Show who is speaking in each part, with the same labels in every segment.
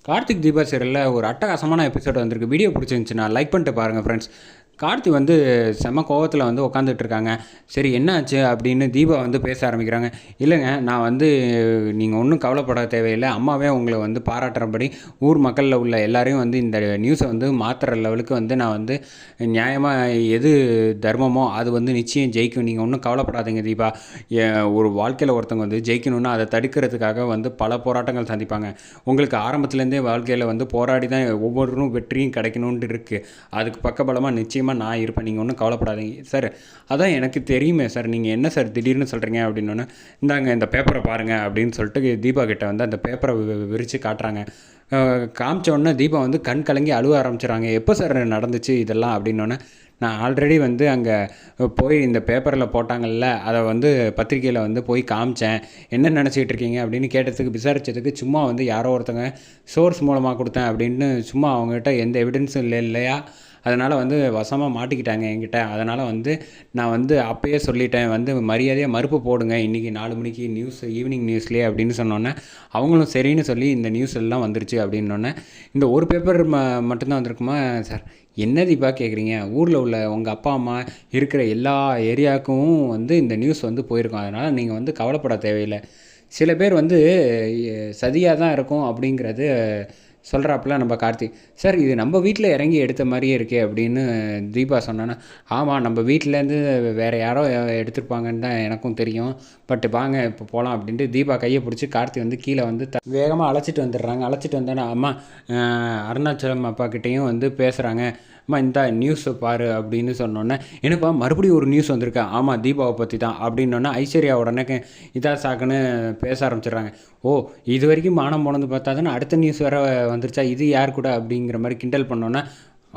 Speaker 1: கார்த்திக் தீபா சீரியலில் ஒரு அட்டகாசமான எபிசோட் வந்திருக்கு. வீடியோ பிடிச்சிருந்துச்சுன்னா லைக் பண்ணிட்டு பாருங்கள் ஃப்ரெண்ட்ஸ். கார்த்தி வந்து செம்ம கோவத்தில் வந்து உட்காந்துட்டு இருக்காங்க. சரி என்ன ஆச்சு அப்படின்னு தீபா வந்து பேச ஆரம்பிக்கிறாங்க. இல்லைங்க, நான் வந்து நீங்கள் ஒன்றும் கவலைப்பட தேவையில்லை, அம்மாவே உங்களை வந்து பாராட்டுறபடி ஊர் மக்களில் உள்ள எல்லாரையும் வந்து இந்த நியூஸை வந்து மாற்றுற லெவலுக்கு வந்து நான் வந்து நியாயமாக எது தர்மமோ அது வந்து நிச்சயம் ஜெயிக்கும், நீங்கள் ஒன்றும் கவலைப்படாதீங்க தீபா. ஒரு வாழ்க்கையில் ஒருத்தவங்க வந்து ஜெயிக்கணும்னா அதை தடுக்கிறதுக்காக வந்து பல போராட்டங்கள் சந்திப்பாங்க. உங்களுக்கு ஆரம்பத்துலேருந்தே வாழ்க்கையில் வந்து போராடி தான் ஒவ்வொருவரும் வெற்றியும் கிடைக்கணுன்ட்டு இருக்குது. அதுக்கு பக்கபலமாக நிச்சயமாக நான் இருப்பேன், நீங்கள் ஒன்றும் கவலைப்படாதீங்க சார். அதான் எனக்கு தெரியுமே சார், நீங்கள் என்ன சார் திடீர்னு சொல்கிறீங்க அப்படின்னோன்னு, இந்தாங்க இந்த பேப்பரை பாருங்கள் அப்படின்னு சொல்லிட்டு தீபா கிட்ட வந்து அந்த பேப்பரை விரித்து காட்டுறாங்க. காமிச்ச உடனே தீபா வந்து கண் கலங்கி அழுவ ஆரம்பிச்சிடறாங்க. எப்போ சார் நடந்துச்சு இதெல்லாம் அப்படின்னோடனே, நான் ஆல்ரெடி வந்து அங்கே போய் இந்த பேப்பரில் போட்டாங்கல்ல, அதை வந்து பத்திரிக்கையில் வந்து போய் காமிச்சேன், என்ன நினச்சிக்கிட்டு இருக்கீங்க அப்படின்னு கேட்டதுக்கு விசாரித்ததுக்கு சும்மா வந்து யாரோ ஒருத்தங்க சோர்ஸ் மூலமாக கொடுத்தேன் அப்படின்னு சும்மா அவங்ககிட்ட எந்த எவிடன்ஸும் இல்லையா, அதனால் வந்து வசமாக மாட்டிக்கிட்டாங்க என்கிட்ட. அதனால் வந்து நான் வந்து அப்போயே சொல்லிட்டேன், வந்து மரியாதையாக மறுப்பு போடுங்க இன்றைக்கி 4 மணிக்கு நியூஸ் ஈவினிங் நியூஸ்லேயே அப்படின்னு சொன்னோன்னே, அவங்களும் சரின்னு சொல்லி இந்த நியூஸ் எல்லாம் வந்துருச்சு அப்படின்னோடனே, இந்த ஒரு பேப்பர் மட்டும்தான் வந்திருக்குமா சார்? என்ன தீபா கேட்குறீங்க? ஊரில் உள்ள உங்கள் அப்பா அம்மா இருக்கிற எல்லா ஏரியாவுக்கும் வந்து இந்த நியூஸ் வந்து போயிருக்கும், அதனால் நீங்கள் வந்து கவலைப்பட தேவையில்லை. சில பேர் வந்து சதியாக தான் இருக்கும் அப்படிங்கிறது சொல்கிறாப்புல நம்ம கார்த்திக். சார் இது நம்ம வீட்டில் இறங்கி எடுத்த மாதிரியே இருக்கே அப்படின்னு தீபா சொன்னான்னா, ஆமாம் நம்ம வீட்டிலேருந்து வேறு யாரோ எடுத்திருப்பாங்கன்னு தான் எனக்கும் தெரியும், பட் வாங்க இப்போ போகலாம் அப்படின்ட்டு தீபா கையை பிடிச்சி கார்த்தி வந்து கீழே வந்து வேகமாக அழைச்சிட்டு வந்துடுறாங்க. அழைச்சிட்டு வந்தோன்னா அம்மா அருணாச்சலம் அப்பா கிட்டேயும் வந்து பேசுகிறாங்க. அம்மா இந்த நியூஸை பாரு அப்படின்னு சொன்னோன்னே, எனப்பா மறுபடியும் ஒரு நியூஸ் வந்திருக்கா, ஆமாம் தீபாவை பற்றி தான் அப்படின்னோன்னே ஐஸ்வர்யா உடனே இதாக சாக்குன்னு பேச ஆரம்பிச்சிடுறாங்க. ஓ, இது வரைக்கும் மானம் போனது பார்த்தா தானே அடுத்த நியூஸ் வேறு வந்துருச்சா, இது யார் கூட அப்படிங்கிற மாதிரி கிண்டல் பண்ணோன்னே,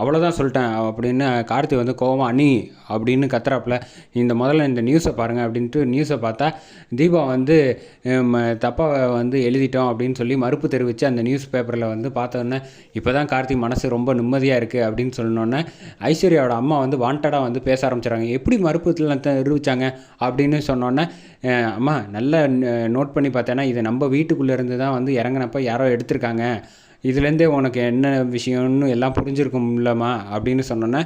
Speaker 1: அவ்வளோதான் சொல்லிட்டேன் அப்படின்னு கார்த்தி வந்து கோவமாக அண்ணி அப்படின்னு கத்துறாப்புல. முதல்ல இந்த நியூஸை பாருங்கள் அப்படின்ட்டு நியூஸை பார்த்தா தீபா வந்து தப்பாக வந்து எழுதிட்டோம் அப்படின்னு சொல்லி மறுப்பு தெரிவித்து அந்த நியூஸ் பேப்பரில் வந்து பார்த்தோன்னே, இப்போ தான் கார்த்தி மனசு ரொம்ப நிம்மதியாக இருக்குது அப்படின்னு சொன்னோன்னே, ஐஸ்வர்யாவோட அம்மா வந்து வாண்டடாக வந்து பேச ஆரம்பிச்சிடறாங்க. எப்படி மறுப்பு தெரிவித்தாங்க அப்படின்னு சொன்னோன்னே, அம்மா நல்லா நோட் பண்ணி பார்த்தேன்னா இது நம்ம வீட்டுக்குள்ளே இருந்து தான் வந்து இறங்கினப்போ யாரோ எடுத்திருக்காங்க, இதுலேருந்தே உனக்கு என்ன விஷயம்னு எல்லாம் புரிஞ்சிருக்கும்லம்மா அப்படின்னு சொன்னோன்னே,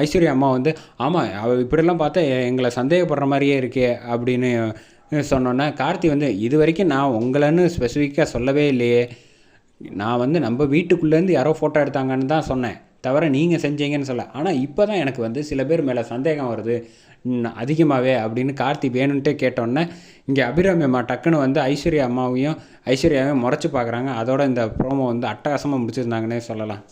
Speaker 1: ஐஸ்வர்யா அம்மா வந்து ஆமாம் இப்படிலாம் பார்த்தா எங்களை சந்தேகப்படுற மாதிரியே இருக்கே அப்படின்னு சொன்னோன்னே, கார்த்தி வந்து இது வரைக்கும் நான் உங்களைன்னு ஸ்பெசிஃபிக்காக சொல்லவே இல்லையே, நான் வந்து நம்ம வீட்டுக்குள்ளேருந்து யாரோ ஃபோட்டோ எடுத்தாங்கன்னு தான் சொன்னேன், தவிர நீங்கள் செஞ்சீங்கன்னு சொல்ல. ஆனால் இப்போ தான் எனக்கு வந்து சில பேர் மேலே சந்தேகம் வருது அதிகமாகவே அப்படின்னு கார்த்தி வேணுன்ட்டே கேட்டோன்னே, இங்கே அபிராமி அம்மா டக்குன்னு வந்து ஐஸ்வர்யாவையும் முறைச்சி பார்க்குறாங்க. அதோட இந்த ப்ரோமோ வந்து அட்டகாசமாக முடிச்சிருந்தாங்கன்னே சொல்லலாம்.